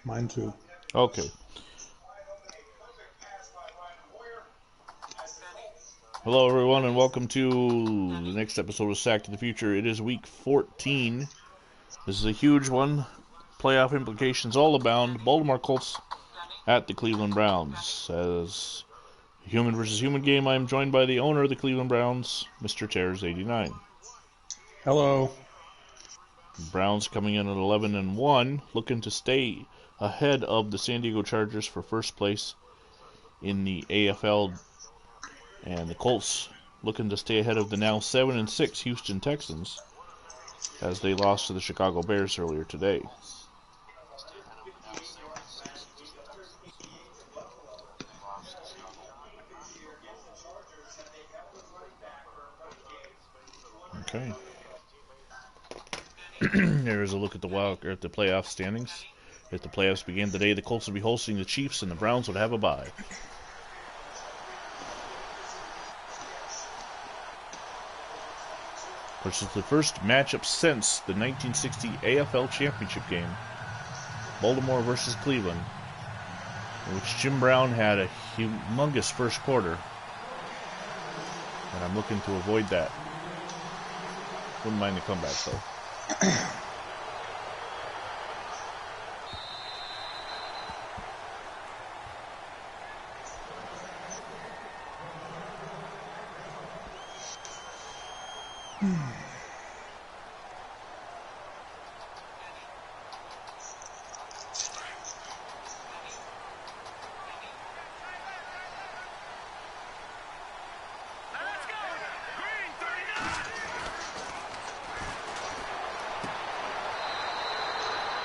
Mine too. Okay. Hello, everyone, and welcome to the next episode of Sack to the Future. It is week 14. This is a huge one. Playoff implications all abound. Baltimore Colts at the Cleveland Browns. As a human versus human game, I am joined by the owner of the Cleveland Browns, Mr. Tears89. Hello. Browns coming in at 11-1, looking to stay ahead of the San Diego Chargers for first place in the AFL, and the Colts looking to stay ahead of the now 7-6 Houston Texans as they lost to the Chicago Bears earlier today. Okay. There's a look at the playoff standings. If the playoffs began today, the Colts would be hosting the Chiefs and the Browns would have a bye. Which is the first matchup since the 1960 AFL Championship game, Baltimore versus Cleveland, in which Jim Brown had a humongous first quarter. And I'm looking to avoid that. Wouldn't mind the comeback, though.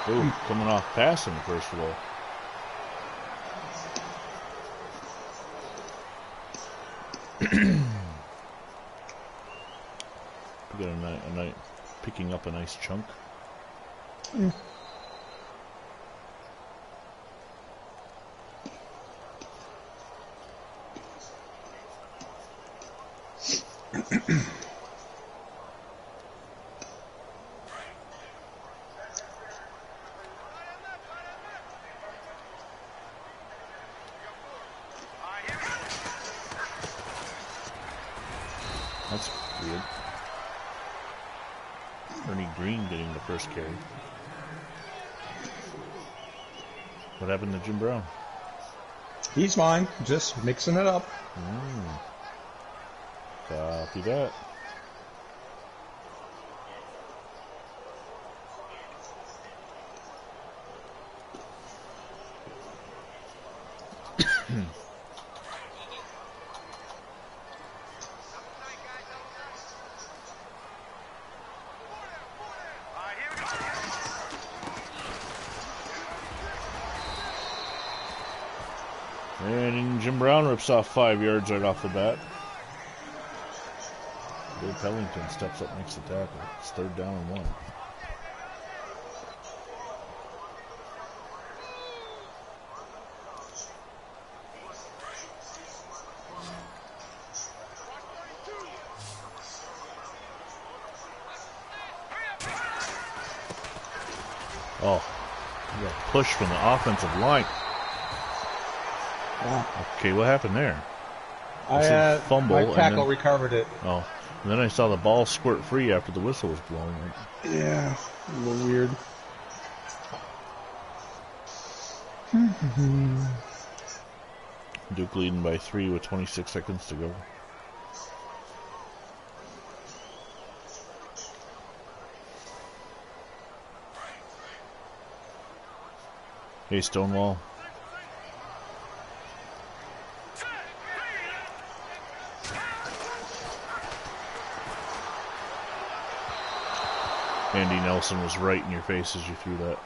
Ooh, coming off passing, first of all. We got a night picking up a nice chunk. That's weird. Ernie Green getting the first carry. What happened to Jim Brown? He's fine. Just mixing it up. Copy that. And Jim Brown rips off 5 yards right off the bat. Bill Pellington steps up, makes the tackle. It's 3rd down and 1. Oh, you got push from the offensive line. Okay, what happened there? I had fumble. My tackle recovered it. Oh, and then I saw the ball squirt free after the whistle was blown. Yeah, a little weird. Duke leading by 3 with 26 seconds to go. Hey, Stonewall. Andy Nelson was right in your face as you threw that.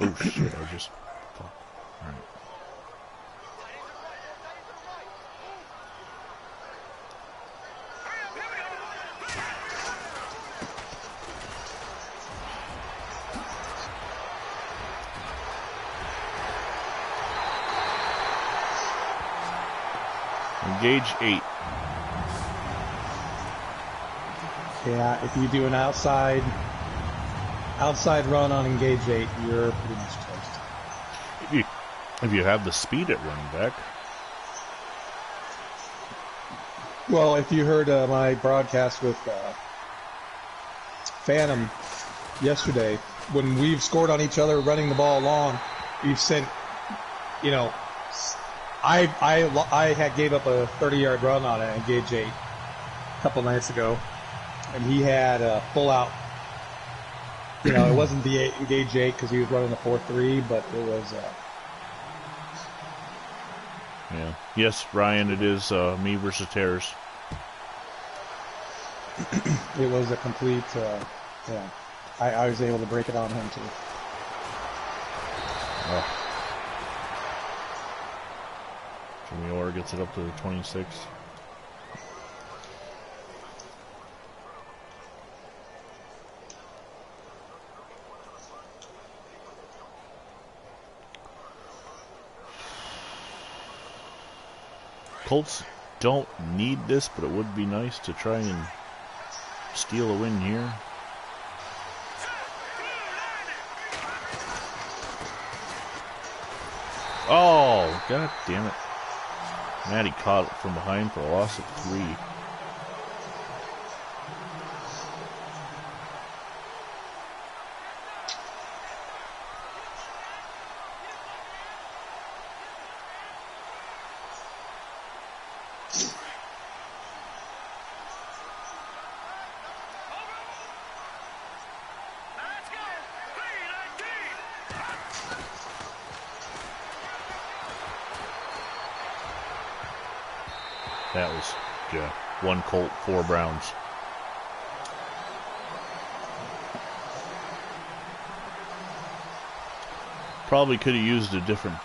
Oh shit, I just... Fuck. Alright. Engage 8. Yeah, if you do an outside run on engage 8, you're pretty much toast. If you have the speed at running back. Well, if you heard my broadcast with Phantom yesterday, when we've scored on each other running the ball long, we've sent, I had gave up a 30-yard run on it, engage 8, a couple nights ago, and he had a full out. It wasn't the engage 8 because he was running the 4-3, but it was. Yeah. Yes, Ryan, it is me versus Terrors. It was a complete. I was able to break it on him too. Oh. Jimmy Orr gets it up to 26. Colts don't need this, but it would be nice to try and steal a win here. Oh, god damn it. Matty caught it from behind for a loss of 3. That was 1 Colt, 4 Browns. Probably could have used a different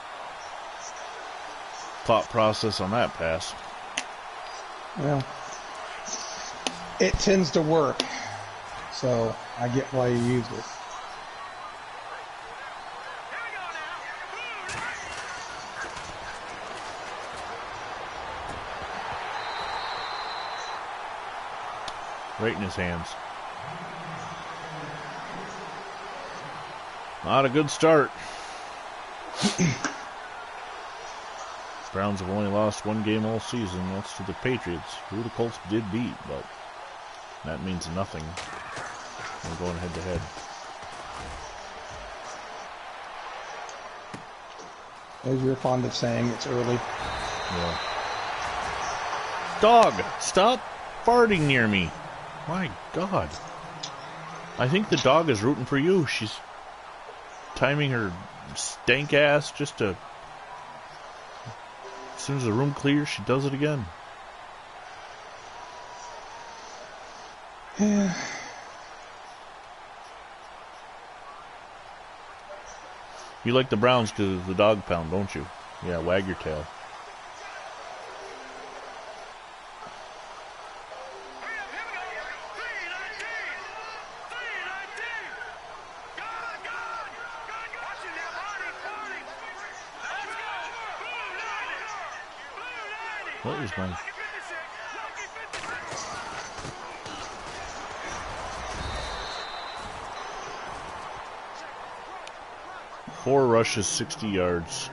thought process on that pass. Well, it tends to work, so I get why you used it. Right in his hands. Not a good start. Browns have only lost 1 game all season. That's to the Patriots, who the Colts did beat, but that means nothing. We're going head to head. As you're fond of saying, it's early. Yeah. Dog, stop farting near me. My God. I think the dog is rooting for you. She's timing her stank ass just to... As soon as the room clears, she does it again. Yeah. You like the Browns because of the dog pound, don't you? Yeah, wag your tail. What is my... 4 rushes, 60 yards.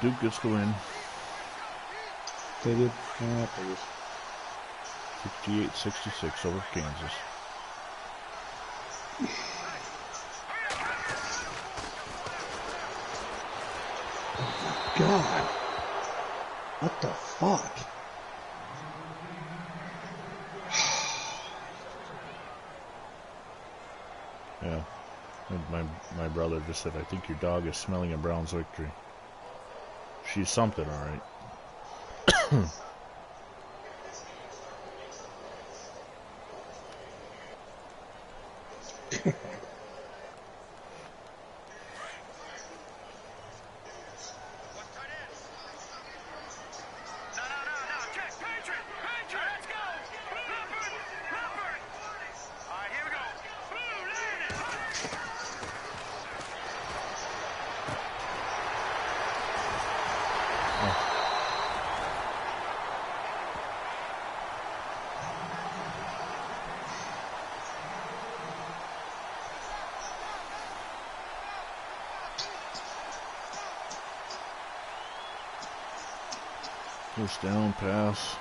Duke gets the win. They did. Yeah, figures. 58-66 over Kansas. God. What the fuck? Yeah. My brother just said, I think your dog is smelling a Browns victory. She's something, all right. First down, pass.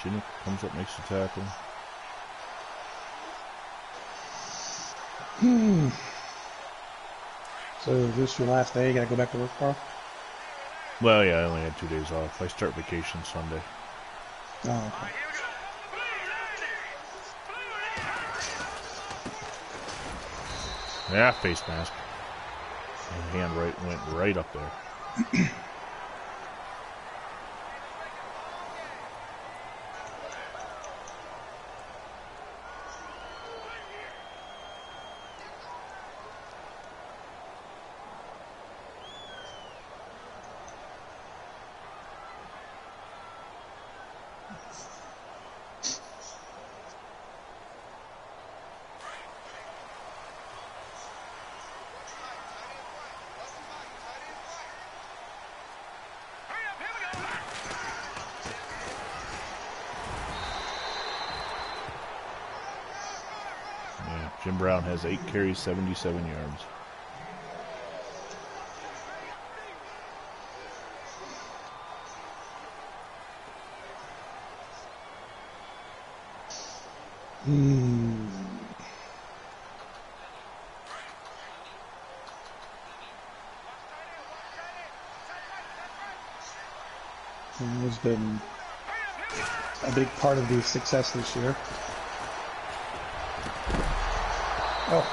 Shinnick comes up, makes the tackle. So is this your last day? You gotta go back to work tomorrow? Well, yeah, I only had 2 days off. I start vacation Sunday. Oh, okay. Yeah, face mask. My hand went right up there. Jim Brown has 8 carries, 77 yards. It's been a big part of the success this year. Oh.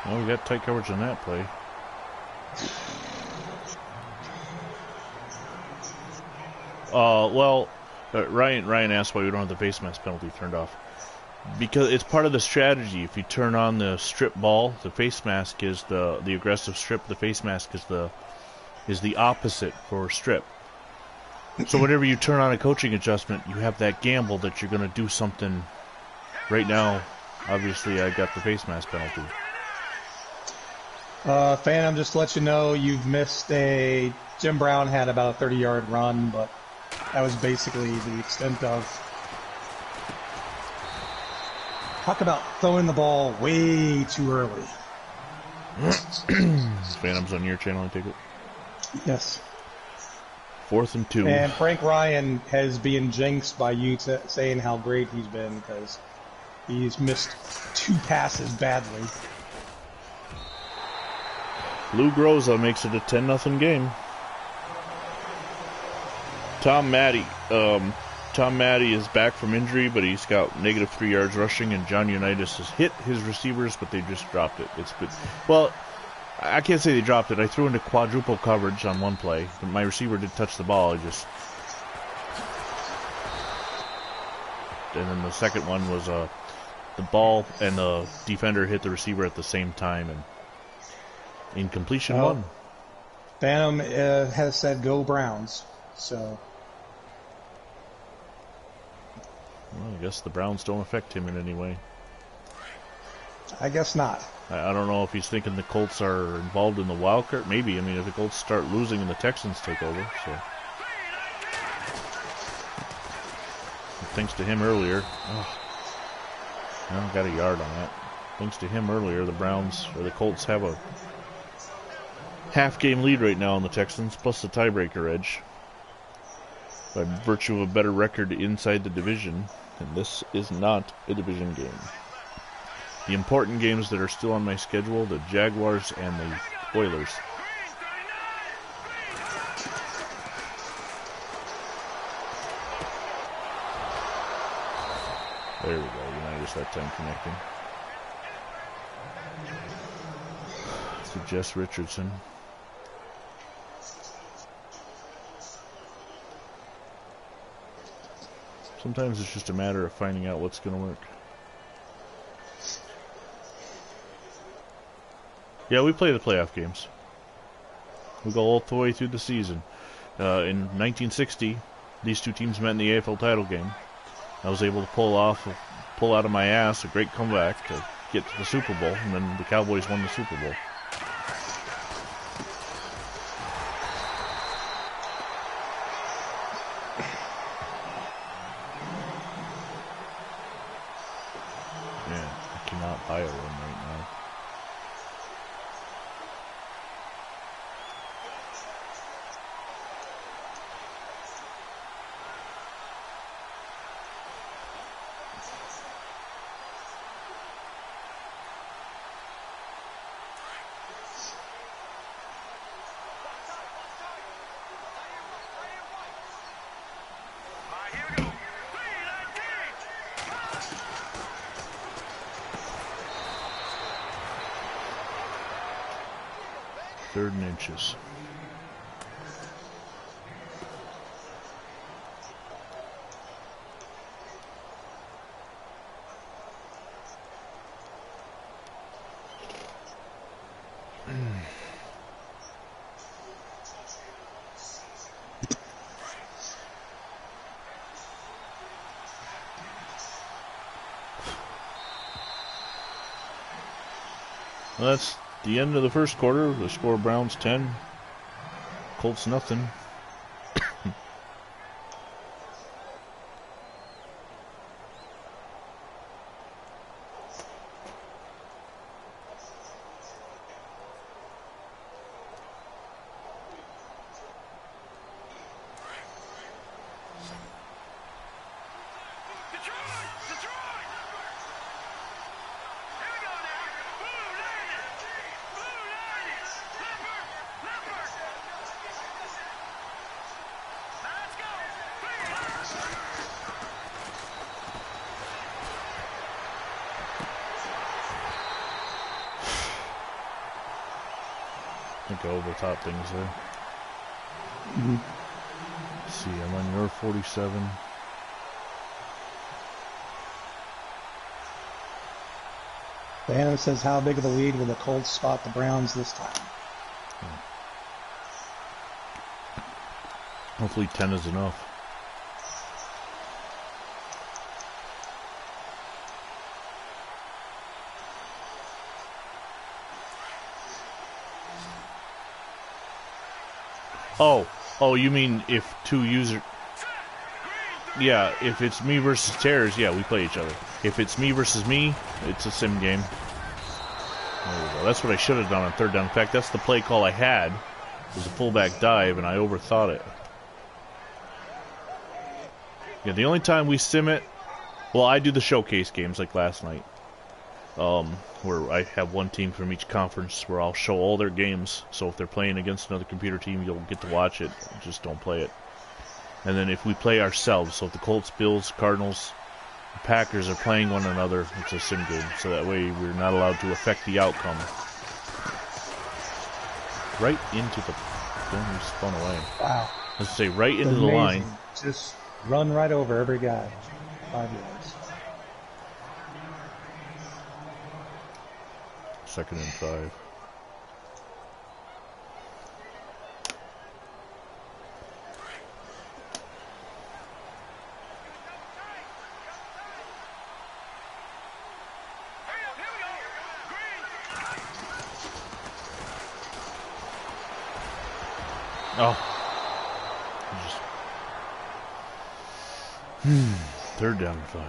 Well, we got tight coverage on that play. Ryan asked why we don't have the face mask penalty turned off. Because it's part of the strategy. If you turn on the strip ball, the face mask is the aggressive strip. The face mask is the opposite for strip. So whenever you turn on a coaching adjustment, you have that gamble that you're going to do something. Right now, obviously, I got the face mask penalty. Phantom, just to let you know, you've missed Jim Brown had about a 30-yard run, but that was basically the extent of. Talk about throwing the ball way too early. Phantom's on your channel, I take it? Yes. 4th and 2. And Frank Ryan has been jinxed by you saying how great he's been because he's missed 2 passes badly. Lou Groza makes it a 10-0 game. Tom Matty is back from injury, but he's got -3 yards rushing, and John Unitas has hit his receivers, but they just dropped it. It's good. Well, I can't say they dropped it. I threw into quadruple coverage on one play. My receiver did touch the ball. And then the second one was the ball and the defender hit the receiver at the same time, and incompletion one. Phantom has said go Browns, so. Well, I guess the Browns don't affect him in any way. I guess not. I don't know if he's thinking the Colts are involved in the wild card. Maybe. I mean, if the Colts start losing and the Texans take over, so. Thanks to him earlier. Oh. Well, got a yard on that. Thanks to him earlier, the Colts have a half-game lead right now on the Texans, plus the tiebreaker edge, by virtue of a better record inside the division. And this is not a division game. The important games that are still on my schedule, the Jaguars and the Oilers. There we go. Unitas that time connecting. To Jess Richardson. Sometimes it's just a matter of finding out what's going to work. Yeah, we play the playoff games. We go all the way through the season. In 1960, these two teams met in the AFL title game. I was able to pull out of my ass a great comeback to get to the Super Bowl, and then the Cowboys won the Super Bowl. Man, I cannot buy a run right now. Third and inches. Well, that's the end of the first quarter. The score: Browns 10, Colts nothing. I think I overthought things there. Let's see, I'm on your 47. Banner says, how big of a lead will the Colts spot the Browns this time? Hopefully 10 is enough. Oh, you mean if two users... Yeah, if it's me versus Terrors, yeah, we play each other. If it's me versus me, it's a sim game. There we go. That's what I should have done on third down. In fact, that's the play call I had. It was a fullback dive, and I overthought it. Yeah, the only time we sim it... Well, I do the showcase games like last night. Where I have one team from each conference where I'll show all their games. So if they're playing against another computer team, you'll get to watch it. Just don't play it. And then if we play ourselves, so if the Colts, Bills, Cardinals, Packers are playing one another, it's a sim game. So that way we're not allowed to affect the outcome. Right into the... Then we spun away. Wow. Let's say right into the line. Just run right over every guy. 5 yards. Second and 5. Oh. Third down and 5.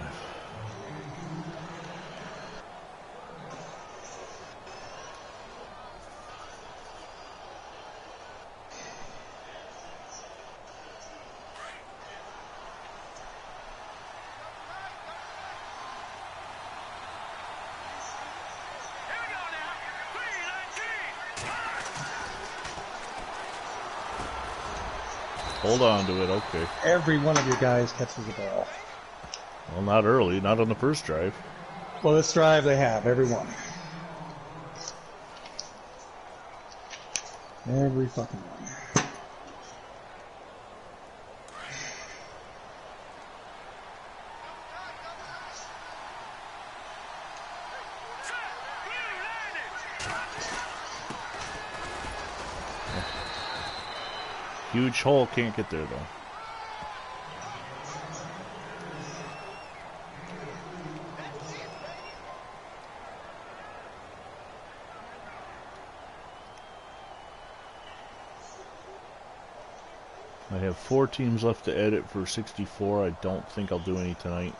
Hold on to it, okay. Every one of your guys catches the ball. Well, not early, not on the first drive. Well, this drive they have, every one. Every fucking one. Huge hole, can't get there though. I have 4 teams left to edit for 64. I don't think I'll do any tonight.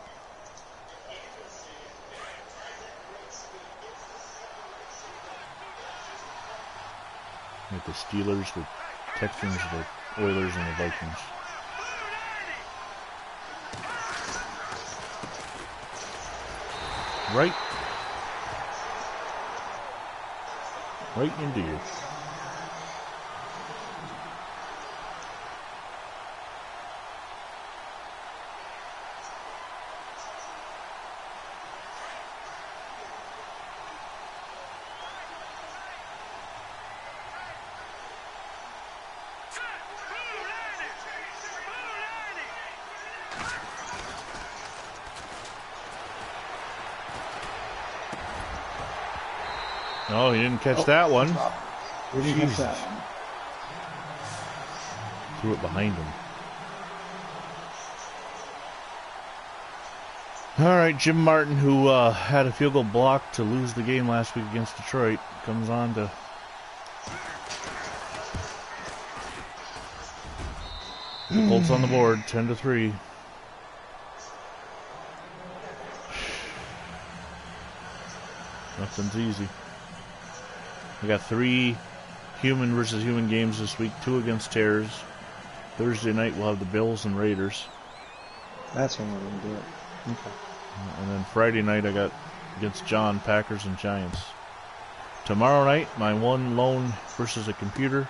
Like the Steelers, the Texans, the Oilers, and the Vikings. Right into you. No, he didn't catch that one. He didn't catch that one. Threw it behind him. All right, Jim Martin, who had a field goal blocked to lose the game last week against Detroit, comes on to the Colts on the board, 10-3. Nothing's easy. We got 3 human versus human games this week, 2 against Terrors. Thursday night we'll have the Bills and Raiders. That's when we're going to do it. Okay. And then Friday night I got against John, Packers and Giants. Tomorrow night, my one lone versus a computer.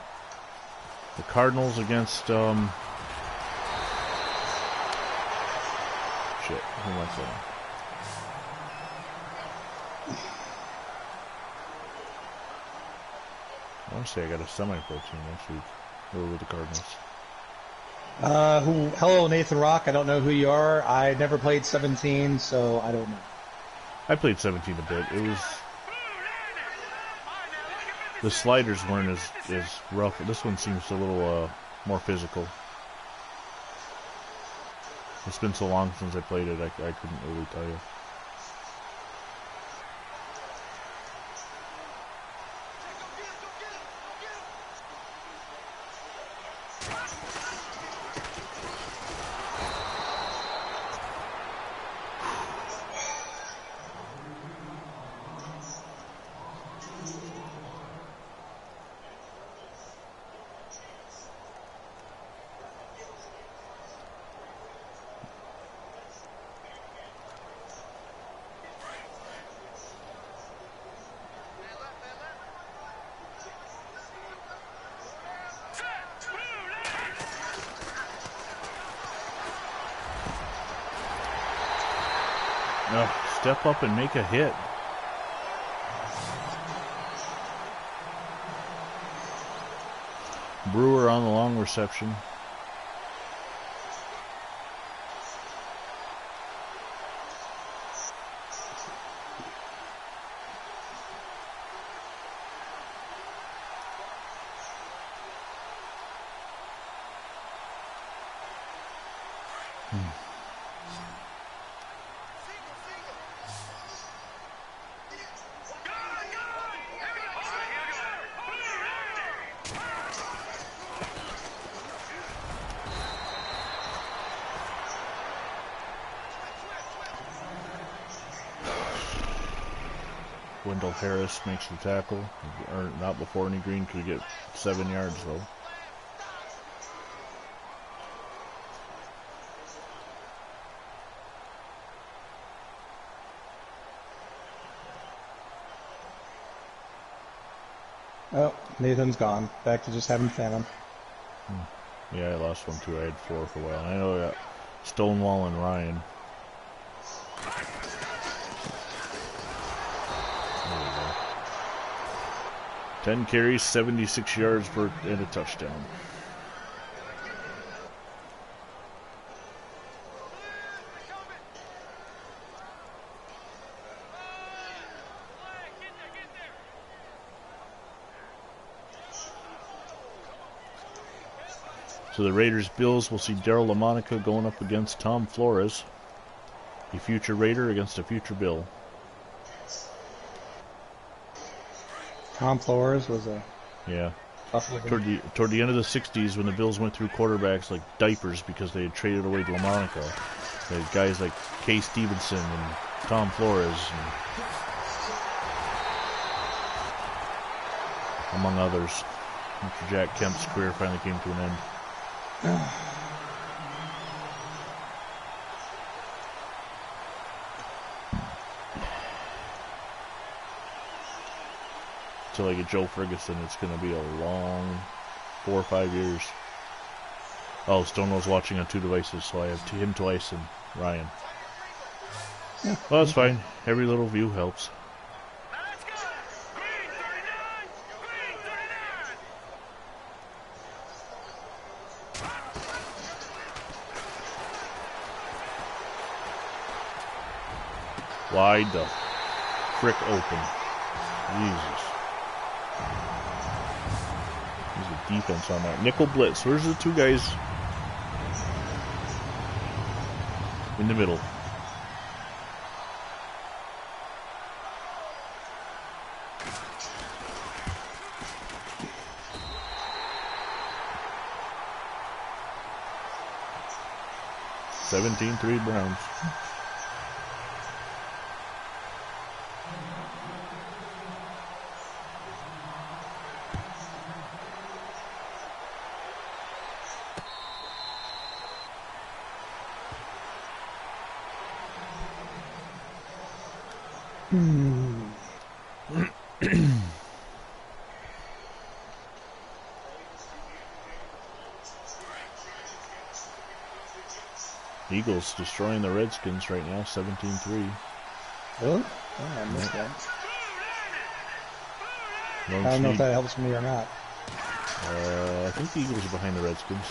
The Cardinals against shit, who am I saying? I want to say I got a semi-pro team next week. Or with the Cardinals. Hello, Nathan Rock. I don't know who you are. I never played 17, so I don't know. I played 17 a bit. It was... The sliders weren't as rough. This one seems a little more physical. It's been so long since I played it, I couldn't really tell you. Step up and make a hit. Brewer on the long reception. Wendell Harris makes the tackle. Or not before any Green could get 7 yards, though. Oh, Nathan's gone. Back to just having Phantom. Yeah, I lost one too. I had 4 for a while. I know I got Stonewall and Ryan. There we go. 10 carries, 76 yards and a touchdown. So the Raiders-Bills will see Daryl LaMonica going up against Tom Flores, a future Raider against a future Bill. Tom Flores was a... Yeah. Toward the end of the 60s, when the Bills went through quarterbacks like diapers because they had traded away LaMonica, they had guys like Kay Stevenson and Tom Flores, and among others. After Jack Kemp's career finally came to an end. Until I get Joe Ferguson, it's going to be a long 4 or 5 years. Oh, Stonewall's watching on 2 devices, so I have him twice and Ryan. Yeah. Well, that's fine. Every little view helps. Wide the frick open. Jesus. There's a defense on that. Nickel blitz. Where's the 2 guys? In the middle. (17-3) Browns. Eagles destroying the Redskins right now, 17-3. Really? Oh, I missed that. I don't know if that helps me or not. I think the Eagles are behind the Redskins.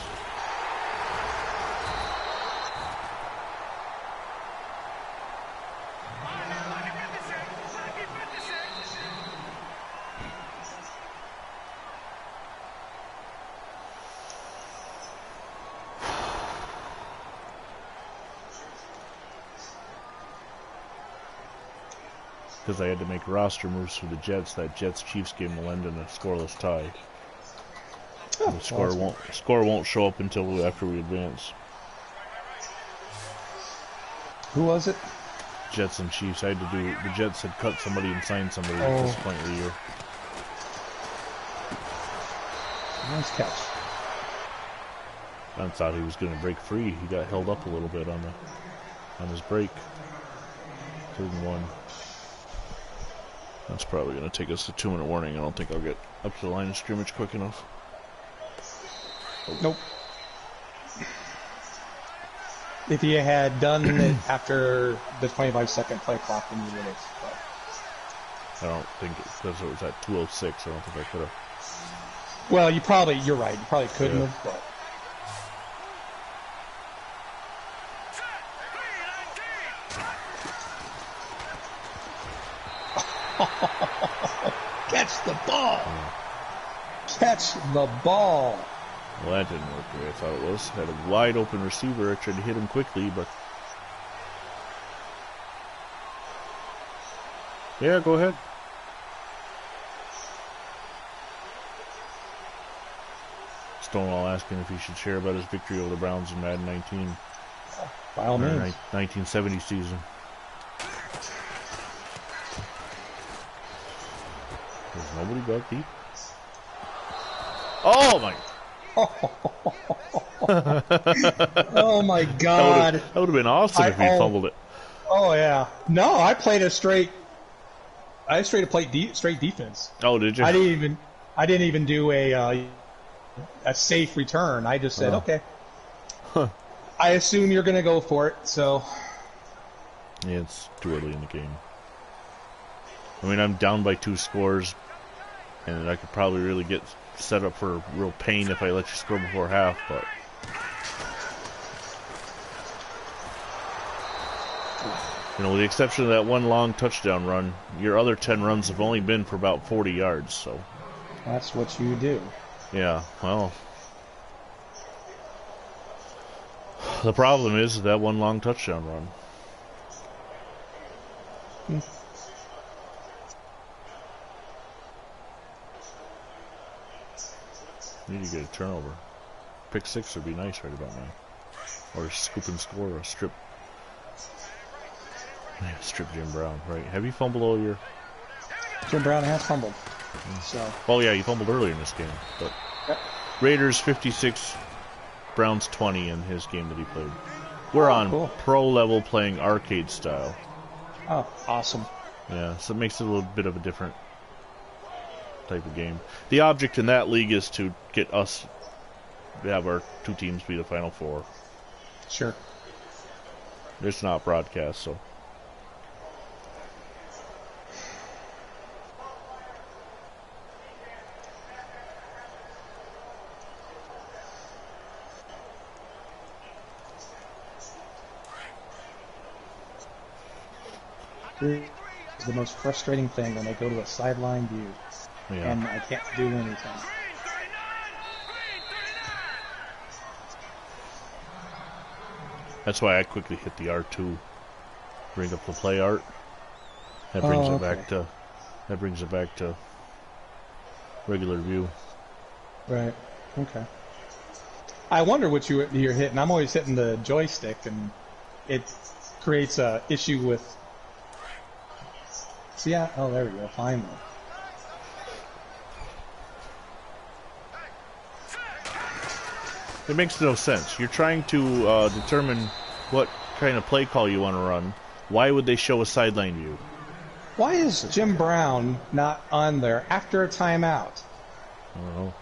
Because I had to make roster moves for the Jets. That Jets-Chiefs game will end in a scoreless tie. Oh, The score won't show up until after we advance. Who was it? Jets and Chiefs. I had to do. The Jets had cut somebody and signed somebody at this point of the year. Nice catch. I thought he was going to break free. He got held up a little bit on his break. 3rd and 1. That's probably going to take us to 2-minute warning. I don't think I'll get up to the line of scrimmage quick enough. Oh. Nope. If you had done it after the 25-second play clock, then you would have. I don't think because it was at 2:06. I don't think I could have. Well, you're right. You probably couldn't have, but. Catch the ball! Catch the ball! Well, that didn't work the way I thought it was. Had a wide open receiver. I tried to hit him quickly, but... Yeah, go ahead. Stonewall asking if he should share about his victory over the Browns in Madden 19. By all means. 1970 season. Nobody got deep. Oh my! Oh my God! That would have been awesome if he fumbled it. Oh yeah. No, I played a straight. I straight played straight defense. Oh, did you? I didn't even do a safe return. I just said, okay. Huh. I assume you're going to go for it, so. Yeah, it's too early in the game. I mean, I'm down by 2 scores, and I could probably really get set up for real pain if I let you score before half, but. You know, with the exception of that one long touchdown run, your other 10 runs have only been for about 40 yards, so. That's what you do. Yeah, well. The problem is that one long touchdown run. Need to get a turnover. Pick 6 would be nice right about now. Or a scoop and score, or a strip. Yeah, strip Jim Brown, right? Have you fumbled all year? Jim Brown has fumbled. So. Oh yeah, you fumbled earlier in this game. But yep. Raiders 56, Browns 20 in his game that he played. We're on pro level playing arcade style. Oh, awesome. Yeah, so it makes it a little bit of a different type of game. The object in that league is to get us to have our 2 teams be the Final Four. Sure. It's not broadcast, so. It's the most frustrating thing when I go to a sideline view and I can't do anything. That's why I quickly hit the R2, bring up the play art. That brings it back to. That brings it back to regular view. Right. Okay. I wonder what you're hitting. I'm always hitting the joystick, and it creates a issue with. See, oh, there we go. Finally. It makes no sense. You're trying to determine what kind of play call you want to run. Why would they show a sideline view? Why is Jim Brown not on there after a timeout? I don't know.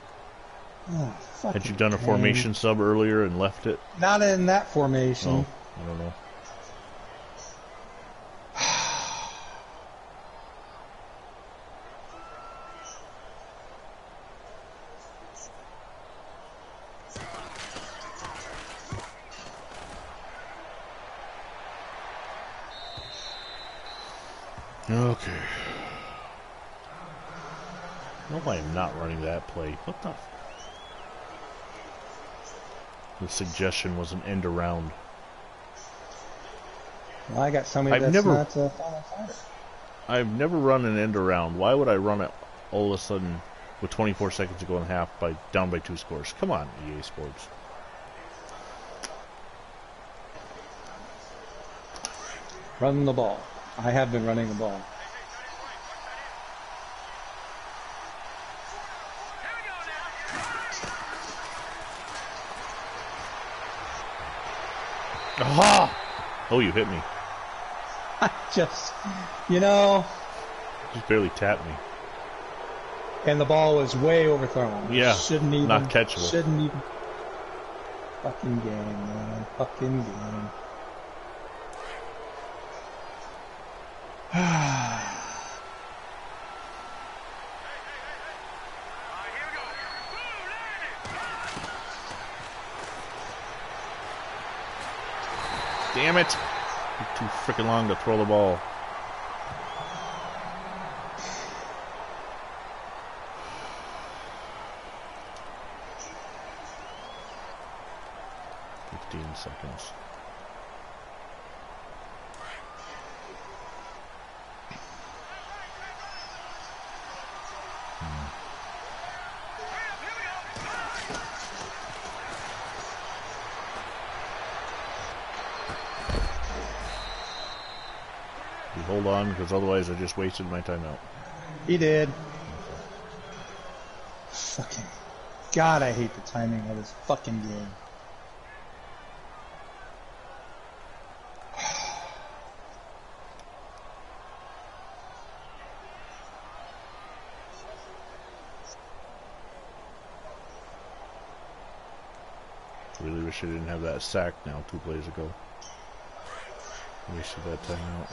Oh, had you done a formation sub earlier and left it? Not in that formation. Oh, I don't know. Okay. No, I am not running that play. What the? The suggestion was an end around. Well, I got somebody that's not a final fighter. I've never run an end around. Why would I run it all of a sudden with 24 seconds to go in half down by 2 scores? Come on, EA Sports. Run the ball. I have been running the ball. Aha! Oh, you hit me. I just, just barely tapped me. And the ball was way overthrown. Yeah, shouldn't even, not catchable. Shouldn't even. Fucking game, man. Fucking game. Damn it! You're too freaking long to throw the ball. Seconds. You hold on, because otherwise I just wasted my timeout. He did. Fucking God, I hate the timing of this fucking game. Really wish I didn't have that sack now 2 plays ago. Wasted that timeout.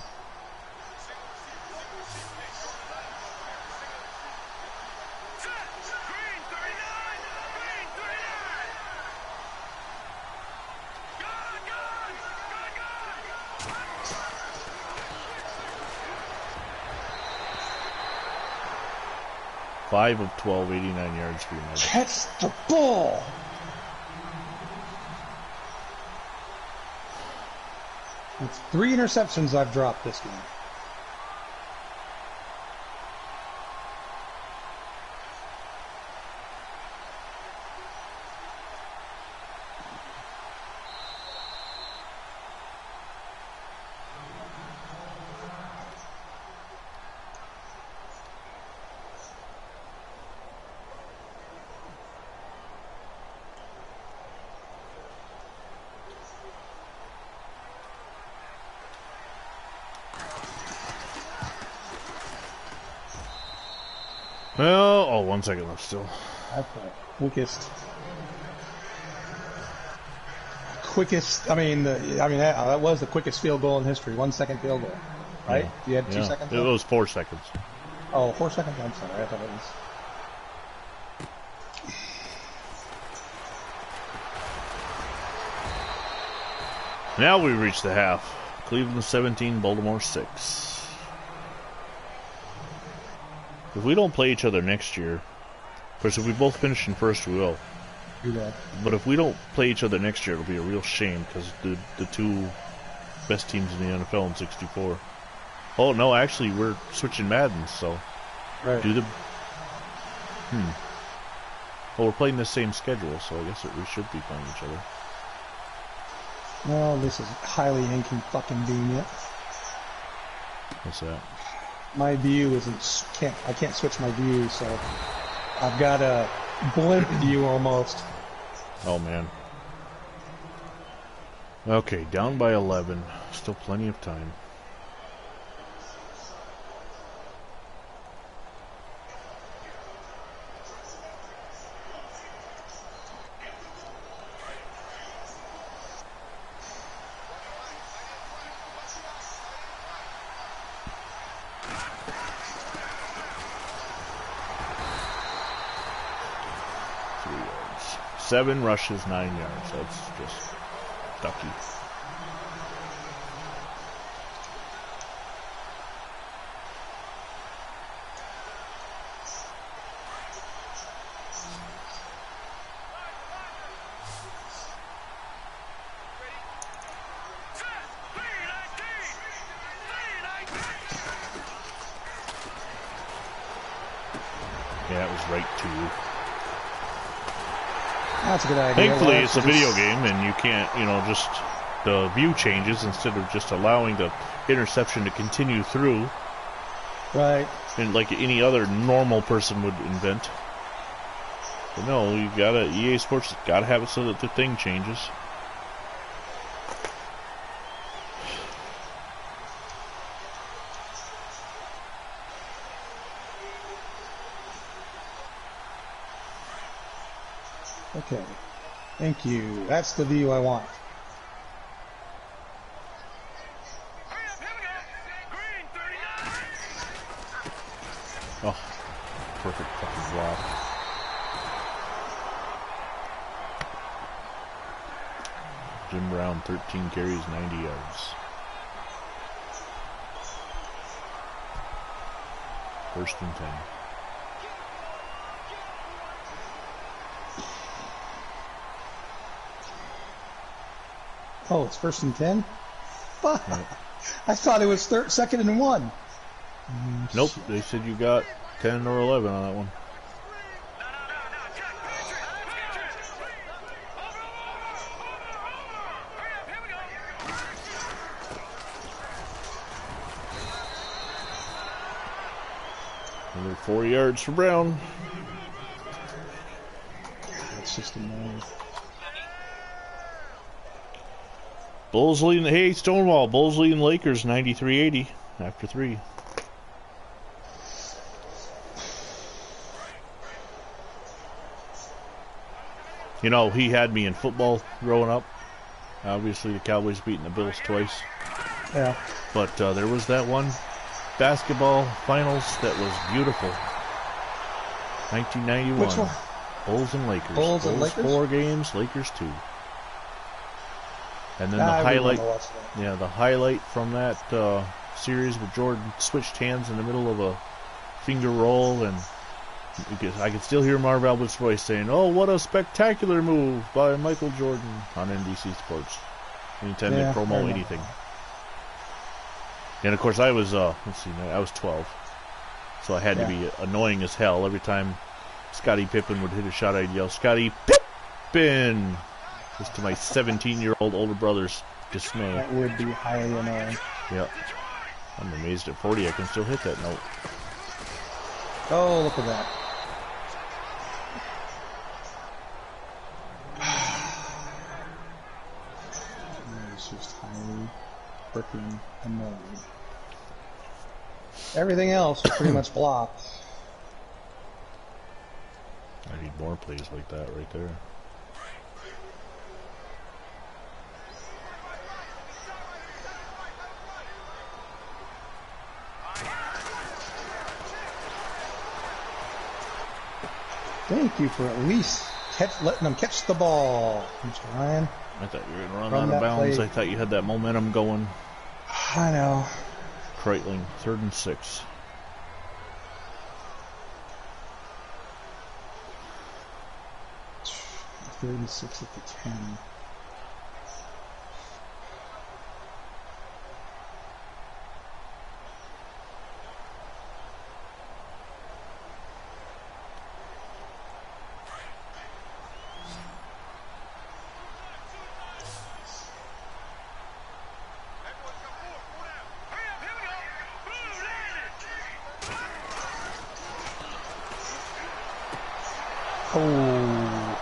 Five of 12, 89 yards for United. Catch the ball! It's 3 interceptions I've dropped this game. Well, oh, 1 second left still. That's the quickest. I mean, that was the quickest field goal in history. 1 second field goal, right? Yeah. You had 2 seconds. It was 4 seconds. Oh, 4 seconds. I'm sorry. I thought it was. Now we reach the half. Cleveland 17, Baltimore 6. If we don't play each other next year, of course, if we both finish in first, we will. Do that. But if we don't play each other next year, it'll be a real shame because the 2 best teams in the NFL in 64. Oh no, actually, we're switching Madden, so Right. do the. Well, we're playing the same schedule, so I guess we should be playing each other. Well, this is highly inconvenient. What's that? My view I can't switch my view, so I've got a blimp view almost. Oh man. Okay, down by 11. Still plenty of time. Seven rushes, 9 yards. That's just ducky. Yeah, it was right to you. That's a good idea. Thankfully, it's a video game, and you can't, just the view changes instead of just allowing the interception to continue through. Right. And like any other normal person would invent. But no, EA Sports gotta have it so that the thing changes. Okay. Thank you. That's the view I want. Oh, perfect fucking block. Jim Brown, 13 carries, 90 yards. First and 10. Oh, it's 1st and 10? Fuck. Right. I thought it was 2nd and 1. Nope, they said you got 10 or 11 on that one. Another 4 yards for Brown. 69. Bulls leading. Hey, Stonewall. Bulls leading Lakers 93-80 after 3. You know, he had me in football growing up. Obviously, the Cowboys beating the Bills twice. Yeah. But there was that one basketball finals that was beautiful. 1991. Which one? Bulls and Lakers. Bulls and Lakers? 4 games, Lakers 2. And then I the highlight, remember watching that. yeah, the highlight from that series with Jordan switched hands in the middle of a finger roll, and I could still hear Marv Albert's voice saying, "Oh, what a spectacular move by Michael Jordan" on NBC Sports. Anytime they promo anything. And of course, I was let's see, I was 12, so I had to be annoying as hell. Every time Scottie Pippen would hit a shot, I'd yell, "Scottie Pippen!" Just to my 17-year-old older brother's dismay. That would be highly annoying. Yep. I'm amazed at 40 I can still hit that note. Oh, look at that. It's just highly freaking annoying. Everything else was pretty much blocked. I need more plays like that right there. Thank you for at least letting them catch the ball, Mr. Ryan. I thought you were going to run out of bounds. Play. I thought you had that momentum going. I know. Kreitling, 3rd and 6. Third and 6 at the 10. Oh,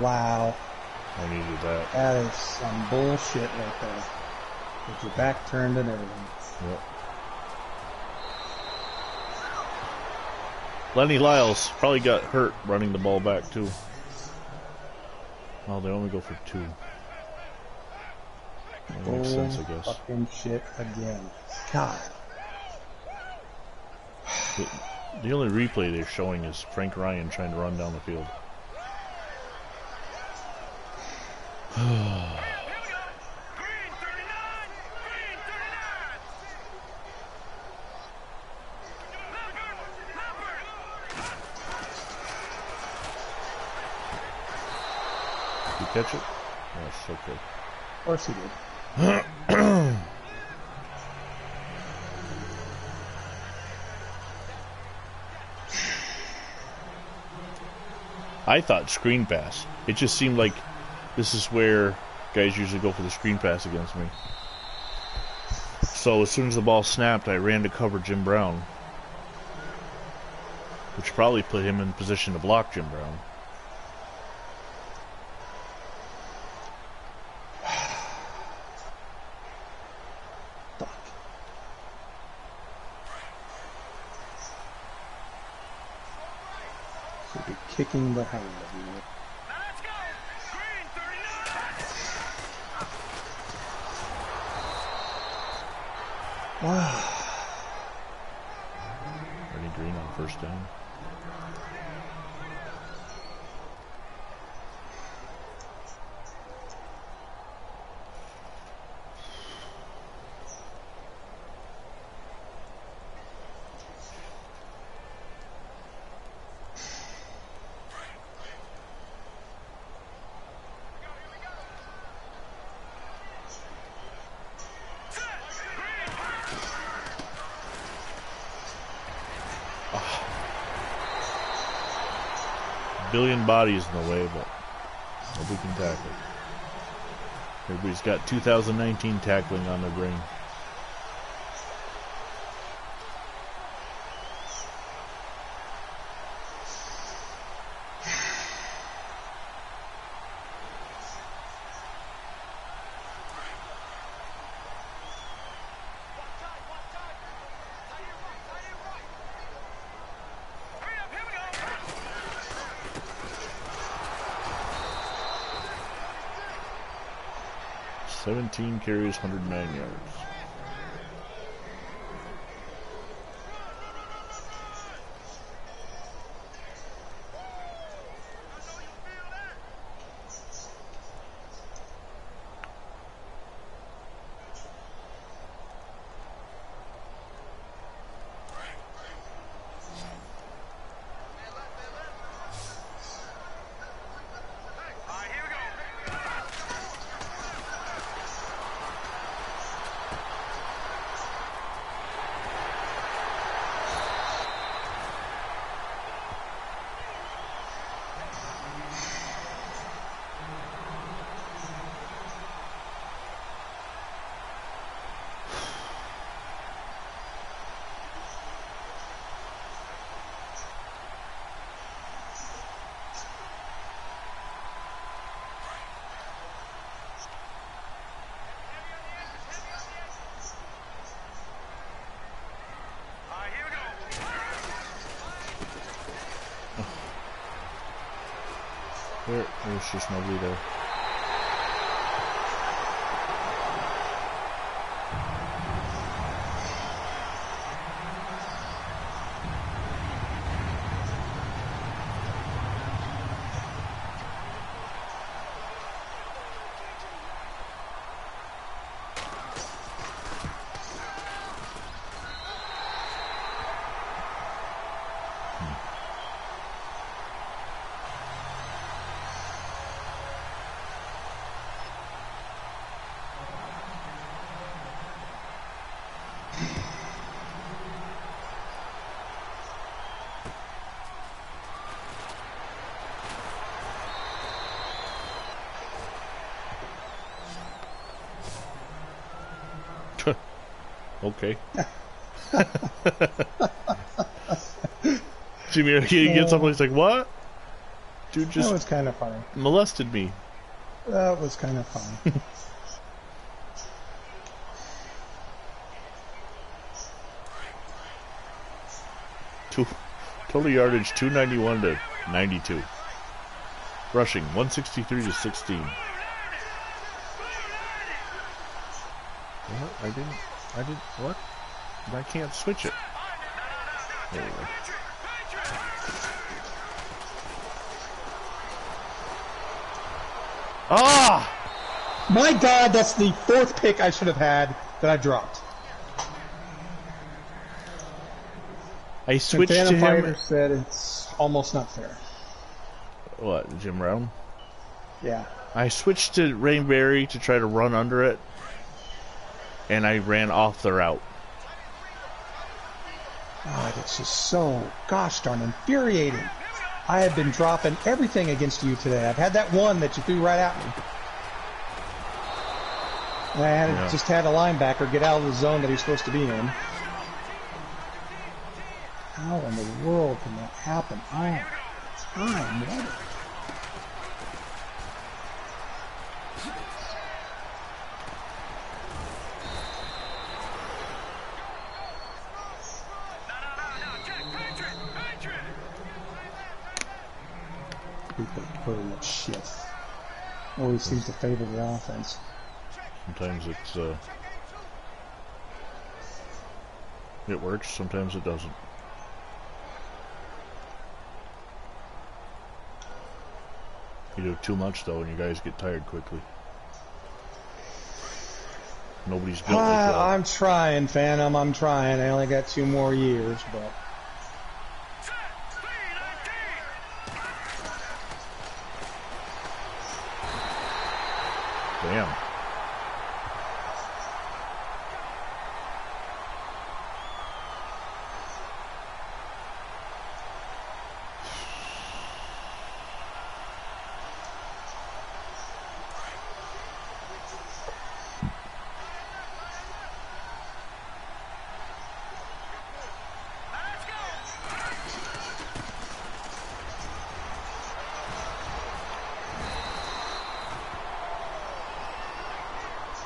wow. I needed that. That is some bullshit right there. With your back turned and everything. Yep. Lenny Lyles probably got hurt running the ball back, too. Well, they only go for 2. That makes sense, I guess. Fucking shit again. God. The only replay they're showing is Frank Ryan trying to run down the field. Did you catch it? Yes, okay. Of course he did. I thought screen pass. It just seemed like this is where guys usually go for the screen pass against me. So as soon as the ball snapped, I ran to cover Jim Brown, which probably put him in position to block Jim Brown. Should be kicking the hell out of you. Let's go! Green 39! Wow. Ernie Green on 1st down. Billion bodies in the way, but nobody can tackle. Everybody's got 2019 tackling on their brain. 17 carries, 109 yards. There's just nobody there. Okay. Jimmy, he gets up and he's like, what? Dude just That was kind of funny. molested me. That was kind of funny. Total yardage 291 to 92. Rushing 163 to 16. What? I didn't, what? I can't switch it. There we go. Ah! My God, that's the fourth pick I should have had that I dropped. I switched to Phantom him. Fighter said it's almost not fair. What, Jim Brown? Yeah. I switched to Rainberry to try to run under it, and I ran off the route. God, it's just so gosh darn infuriating. I have been dropping everything against you today. I've had that one that you threw right at me. And I had just had a linebacker get out of the zone that he's supposed to be in. How in the world can that happen all the time? What? That shit always seems to favor the offense. Sometimes it works, sometimes it doesn't. You do too much though, and you guys get tired quickly. Nobody's built like that. I'm trying, Phantom. I'm trying. I only got 2 more years, but. Damn.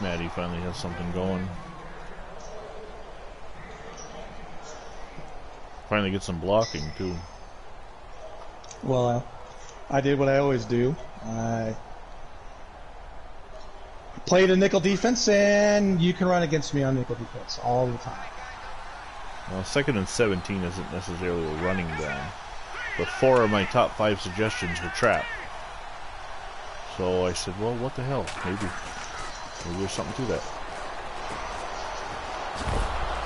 Maddie finally has something going. Finally get some blocking too. Well, I did what I always do. I Play the nickel defense, and you can run against me on nickel defense all the time. Well, 2nd and 17 isn't necessarily a running down, but 4 of my top 5 suggestions were trap. So I said, well, what the hell? Maybe there's something to that.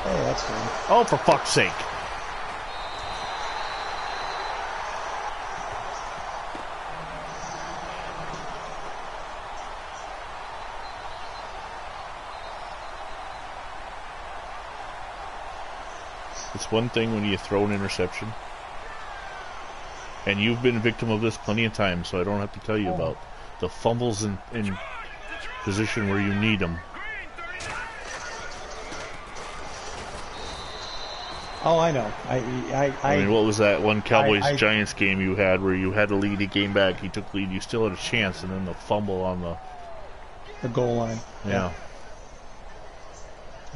Hey, that's good. Oh, for fuck's sake. It's one thing when you throw an interception, and you've been a victim of this plenty of times, so I don't have to tell you about the fumbles in position where you need them. Oh, I know. I mean, what was that one Cowboys-Giants game you had where you had a lead, he came back, he took the lead, you still had a chance, and then the fumble on the goal line. Yeah.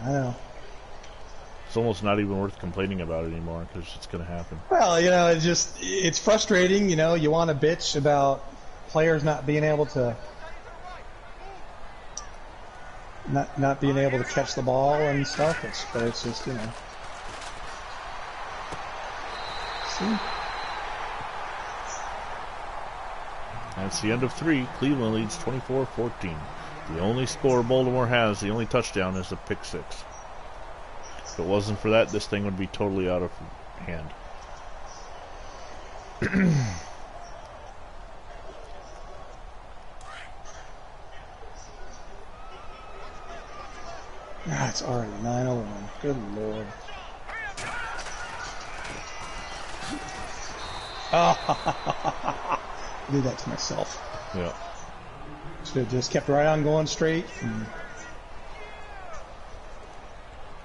I know. It's almost not even worth complaining about it anymore because it's going to happen. Well, it's frustrating. You want to bitch about players not being able to not being able to catch the ball and stuff. But it's just See? That's the end of 3. Cleveland leads 24-14. The only score Baltimore has, the only touchdown, is the pick 6. If it wasn't for that, this thing would be totally out of hand. It's already 9:01. Good Lord. I did that to myself. Yeah. Should have just kept right on going straight.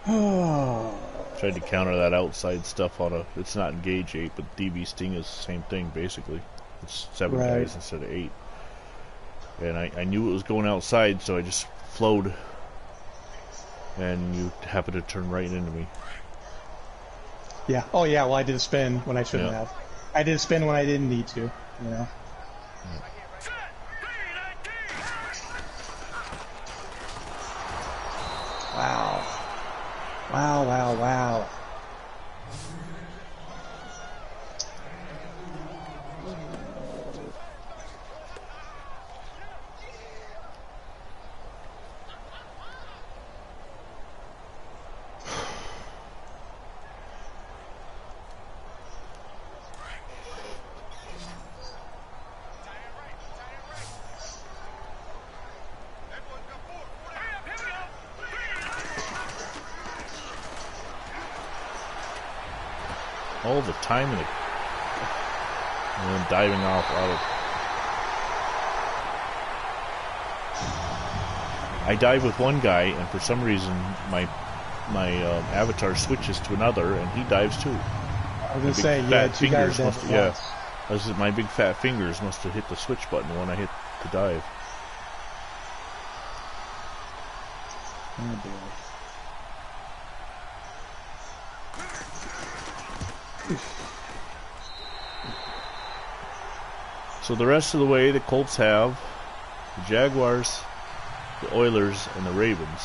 Tried to counter that outside stuff on a. It's not engage 8, but DB Sting is the same thing basically. It's 7 guys instead of 8. And I knew it was going outside, so I just flowed. And you happened to turn right into me. Yeah. Oh yeah. Well, I did a spin when I shouldn't have. I did a spin when I didn't need to. Wow. Wow. All the time and then diving off out of. I dive with one guy, and for some reason my avatar switches to another, and he dives too. I was gonna say, yeah, two guys must have. My big fat fingers must have hit the switch button when I hit the dive. Oh boy. So the rest of the way, the Colts have the Jaguars, the Oilers, and the Ravens.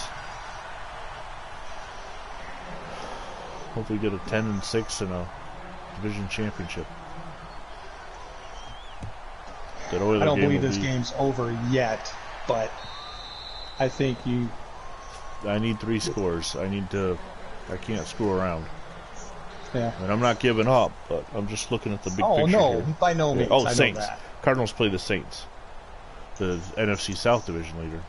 Hopefully get a 10-6 and a division championship. I don't believe this game's over yet, but I think I need 3 scores. I can't screw around. Yeah. And I'm not giving up, but I'm just looking at the big picture. Oh, no, here. by no means. Oh, I Saints. know that. Cardinals play the Saints, the NFC South division leader.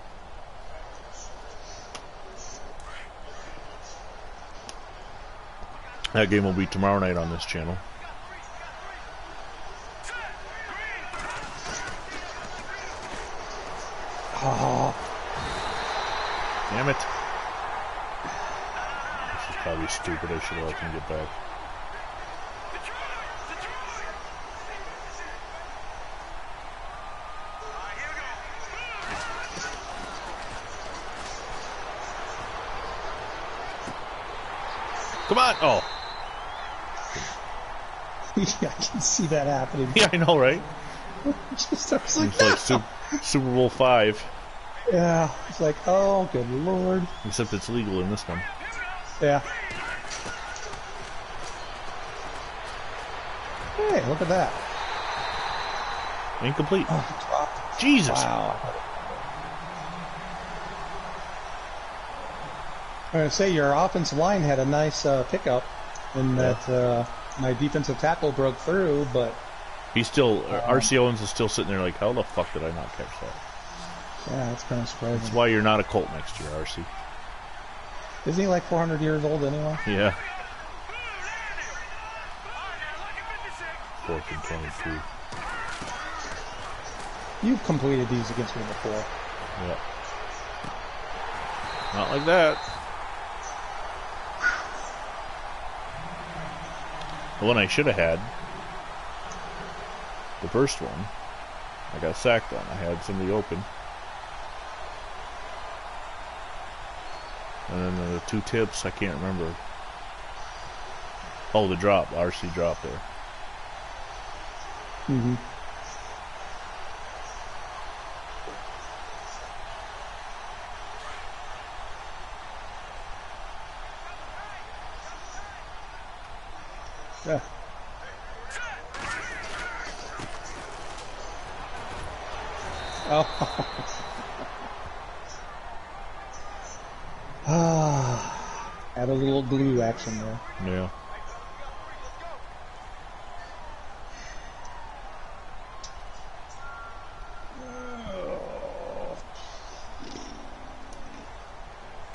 That game will be tomorrow night on this channel. Oh. Damn it. This is probably stupid. I should have let him get back. Come on! Oh. Yeah, I can see that happening. Yeah, I know, right? Just, I was like, it's like Super Bowl 5. Yeah, it's like, oh, good lord. Except it's legal in this one. Yeah. Hey, look at that. Incomplete. Oh, he dropped. Jesus. Wow. I'm going to say your offensive line had a nice pickup in that my defensive tackle broke through, but... He's still... R.C. Owens is still sitting there like, how the fuck did I not catch that? Yeah, that's kind of surprising. That's why you're not a Colt next year, R.C. Isn't he like 400 years old anyway? Yeah. 4th and 22. You've completed these against me before. Yeah. Not like that. The one I should have had, the first one, I got sacked on. I had somebody open. And then the 2 tips, I can't remember. Oh, the drop. RC drop there. Mm-hmm. Yeah. Oh. Had a little glue action there. Yeah.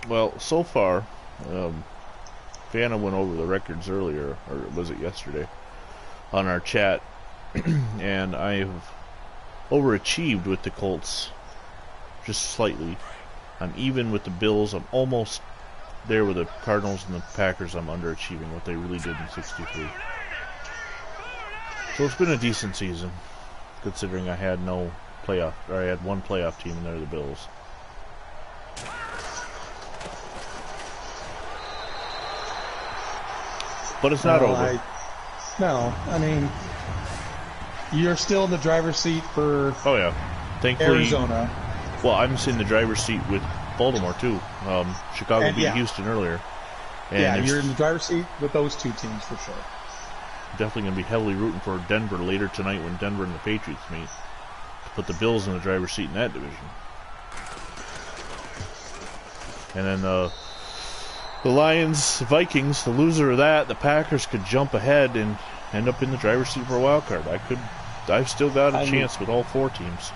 Well, so far, Vanna went over the records earlier, or was it yesterday, on our chat, and I've overachieved with the Colts, just slightly. I'm even with the Bills. I'm almost there with the Cardinals and the Packers. I'm underachieving what they really did in 63. So it's been a decent season, considering I had no playoff, or I had one playoff team, and they're the Bills. But it's not over. I mean, you're still in the driver's seat for Oh yeah, thankfully. Arizona. Well, I'm in the driver's seat with Baltimore too. Chicago And, beat yeah. Houston earlier. And Yeah, there's you're in the driver's seat with those two teams for sure. definitely going to be heavily rooting for Denver later tonight when Denver and the Patriots meet, to put the Bills in the driver's seat in that division. And then the Lions, Vikings, the loser of that, the Packers could jump ahead and end up in the driver's seat for a wild card. I've still got a chance with all 4 teams.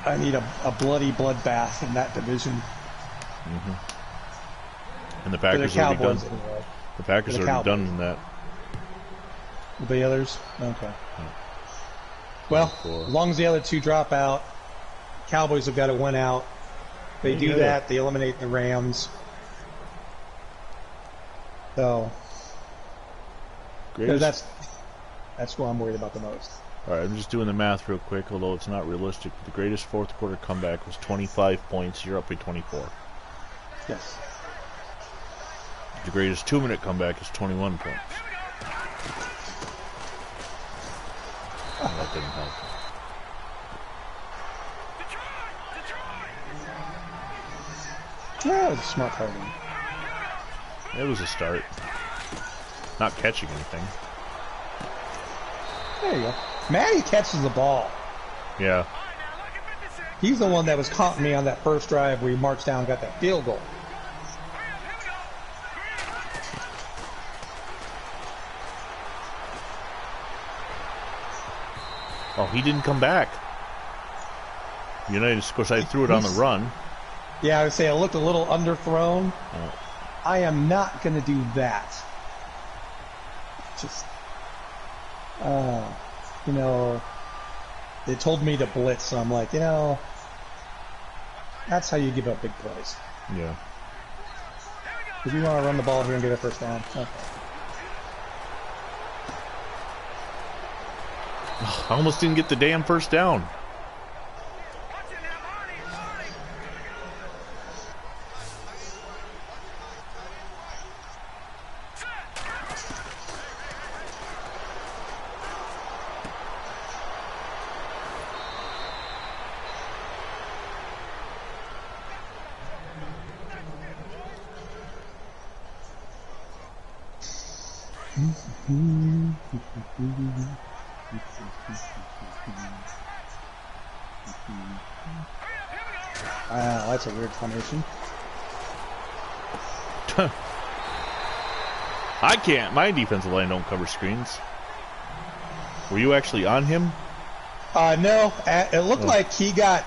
I need a bloody bloodbath in that division. Mm-hmm. And the For the Packers are already done. Cowboys, anyway. The Packers For are the already done Cowboys. in that. The others? Okay. Well, as long as the other 2 drop out, Cowboys have got to win out. They do that, they eliminate the Rams. So, that's what I'm worried about the most. Alright, I'm just doing the math real quick, although it's not realistic. The greatest 4th quarter comeback was 25 points. You're up by 24. Yes. The greatest 2-minute comeback is 21 points. That didn't help. Yeah, it was a smart target. It was a start. Not catching anything. There you go. Matty catches the ball. Yeah. He's the one that was caught me on that first drive where he marched down and got that field goal. Oh, he didn't come back. United, of course, I threw it on the run. Yeah, I would say it looked a little underthrown. Oh. I am not going to do that. Just, you know, they told me to blitz, so I'm like, you know, that's how you give up big plays. Yeah. If you want to run the ball here and get a first down, okay. I almost didn't get the damn first down. Wow, that's a weird formation. I can't. My defensive line don't cover screens. Were you actually on him? No, it looked like he got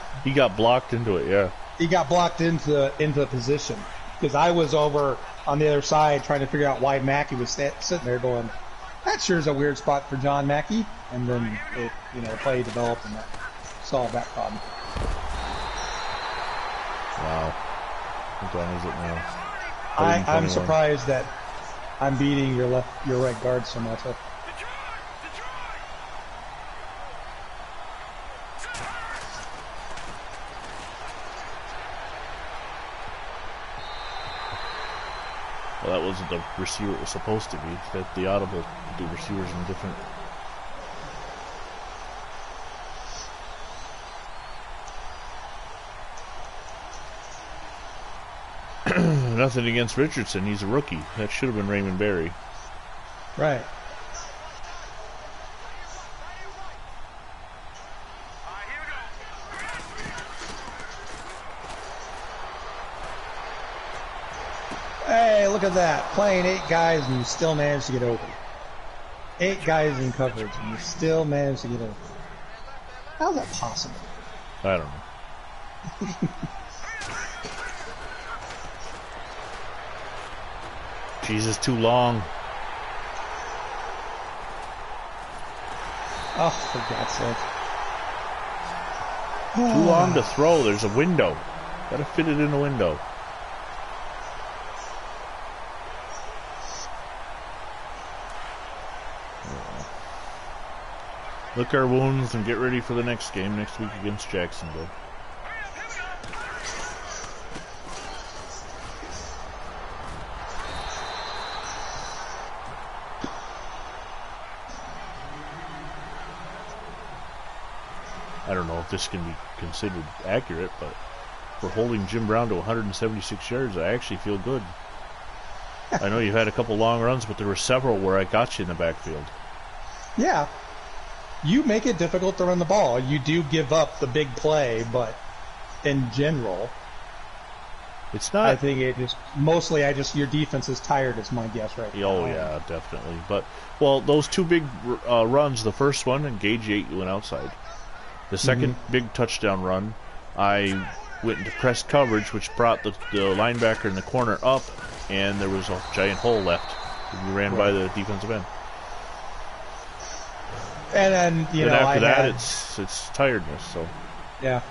blocked into it. Yeah. He got blocked into the position because I was over on the other side trying to figure out why Mackey was sitting there going, that sure is a weird spot for John Mackey. And then the play developed and that solved that problem. Wow. What time is it now? I'm surprised that I'm beating your right guard so much. Well, that wasn't the receiver it was supposed to be. That the audible do receivers in different. Nothing against Richardson. He's a rookie. That should have been Raymond Berry. Right. Hey, look at that. Playing 8 guys and you still managed to get open. 8 guys in coverage and you still managed to get open. How's that possible? I don't know. Jesus, too long. Oh, for God's sake. Too long to throw. There's a window. Gotta fit it in the window. Lick our wounds and get ready for the next game next week against Jacksonville. I don't know if this can be considered accurate, but for holding Jim Brown to 176 yards, I actually feel good. I know you had a couple long runs, but there were several where I got you in the backfield. Yeah. You make it difficult to run the ball. You do give up the big play, but in general, it's not. I think it just mostly. Your defense is tired, is my guess right now. Oh yeah, definitely. But those 2 big runs. The first one, and Gage 8, you went outside. The second big touchdown run, I went into press coverage, which brought the linebacker in the corner up, and there was a giant hole left. We ran by the defensive end. And then after it's tiredness. So yeah,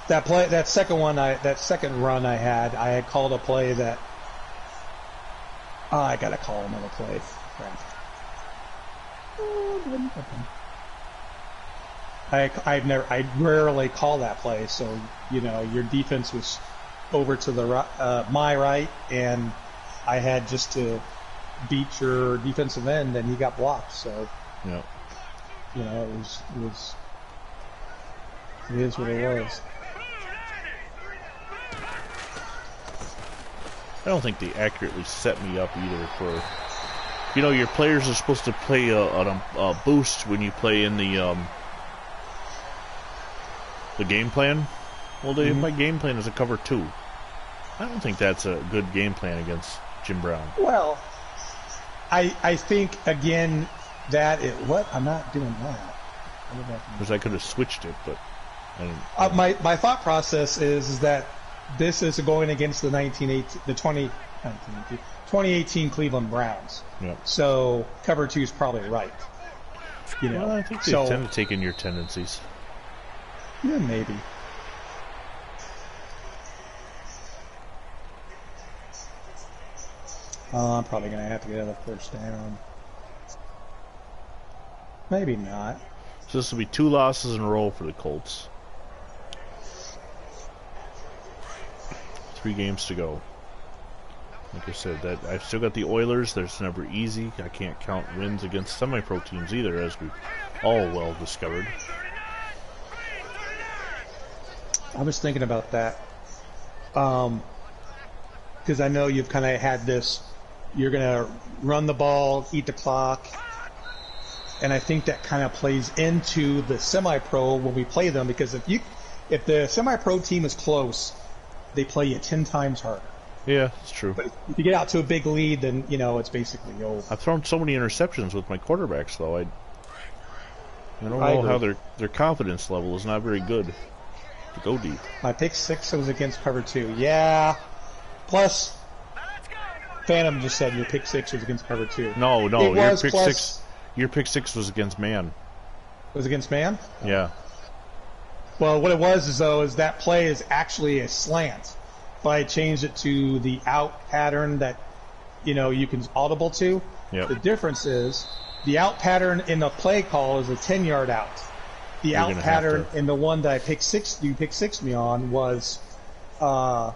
that second run I had called a play that I gotta call another play. Crap. I rarely call that play, so your defense was over to the my right, and I had just to beat your defensive end, and he got blocked. So yeah. It is what it was. I don't think they accurately set me up either for... your players are supposed to play a boost when you play in the game plan. Well, my game plan is a cover 2. I don't think that's a good game plan against Jim Brown. Well, I think, again... I'm not doing that. Because I could have switched it, but I didn't. My thought process is that this is going against the 2018 Cleveland Browns. Yep. So cover 2 is probably right. Well, I think they tend to take in your tendencies. Yeah, maybe. I'm probably going to have to get another first down. Maybe not. So this will be 2 losses in a row for the Colts. 3 games to go. Like I said, I've still got the Oilers. That's never easy. I can't count wins against semi-pro teams either, as we've all well discovered. I was thinking about that. Because I know you've kind of had this, you're going to run the ball, eat the clock, and I think that kind of plays into the semi-pro when we play them, because if the semi-pro team is close, they play you 10 times harder. Yeah, it's true. But if you get out to a big lead, then it's basically over. I've thrown so many interceptions with my quarterbacks, though. I don't know how their confidence level is not very good to go deep. My pick 6 was against cover 2. Yeah. Plus, Phantom just said your pick 6 was against cover 2. No, your pick 6 was against man. It was against man? Yeah. Well, what it was is that play is actually a slant, but I changed it to the out pattern that you can audible to. Yep. The difference is the out pattern in the play call is a 10-yard out. The out pattern in the one that you pick six me on was a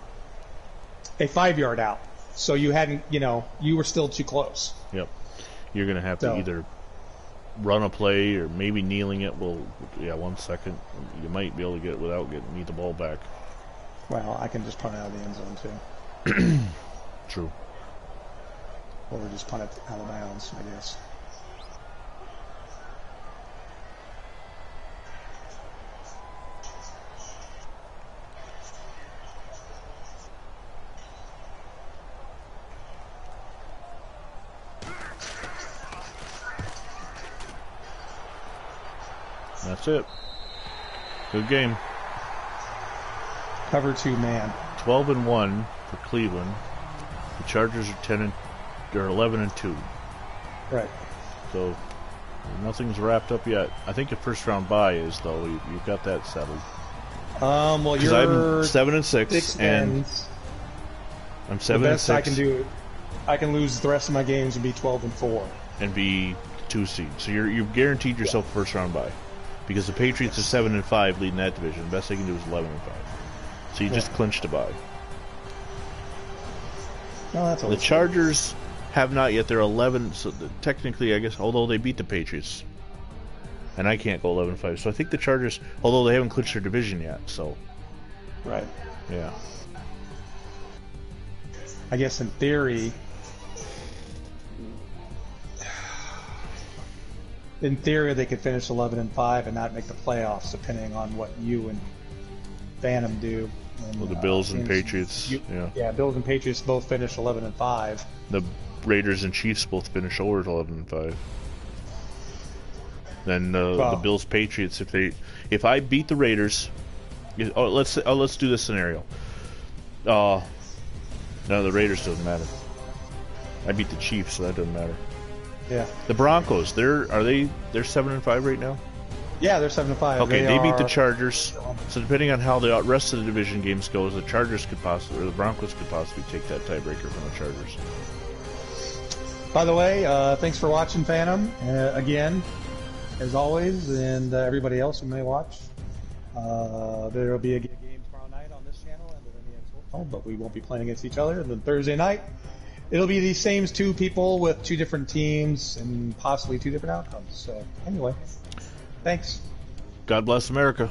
5-yard out. So you hadn't, you were still too close. Yep. You're going to have to either run a play or maybe kneeling it. Well, yeah, 1 second. You might be able to get it without need the ball back. Well, I can just punt it out of the end zone, too. True. Or just punt it out of bounds, I guess. That's it. Good game. Cover 2 man. 12-1 for Cleveland. The Chargers are 11-2. Right. So nothing's wrapped up yet. I think the first round bye is though. You've got that settled. Well, you're I'm 7-6 and I'm 7-6. The best I can do, I can lose the rest of my games and be 12-4 and be 2 seed. So you've guaranteed yourself a first round bye. Because the Patriots are 7-5 leading that division. The best they can do is 11-5. So you just clinched a bye. No, that's the Chargers have not yet. They're 11. So technically, I guess, although they beat the Patriots, and I can't go 11-5. So I think the Chargers, although they haven't clinched their division yet. So, right. Yeah. I guess in theory. In theory, they could finish 11-5 and not make the playoffs, depending on what you and Phantom do. And, well, the Bills and Patriots. Yeah, Bills and Patriots both finish 11-5. The Raiders and Chiefs both finish over 11-5. Then the Bills Patriots, if I beat the Raiders, let's do this scenario. No, the Raiders doesn't matter. I beat the Chiefs, so that doesn't matter. Yeah. The Broncos, they're 7-5 right now? Yeah, they're 7-5. Okay, they beat the Chargers. So depending on how the rest of the division games goes, the Chargers could possibly, or the Broncos could possibly take that tiebreaker from the Chargers. By the way, thanks for watching, Phantom. Again, as always, and everybody else who may watch. There will be a game tomorrow night on this channel and the but we won't be playing against each other. And then Thursday night, it'll be these same 2 people with 2 different teams and possibly 2 different outcomes. So, anyway, thanks. God bless America.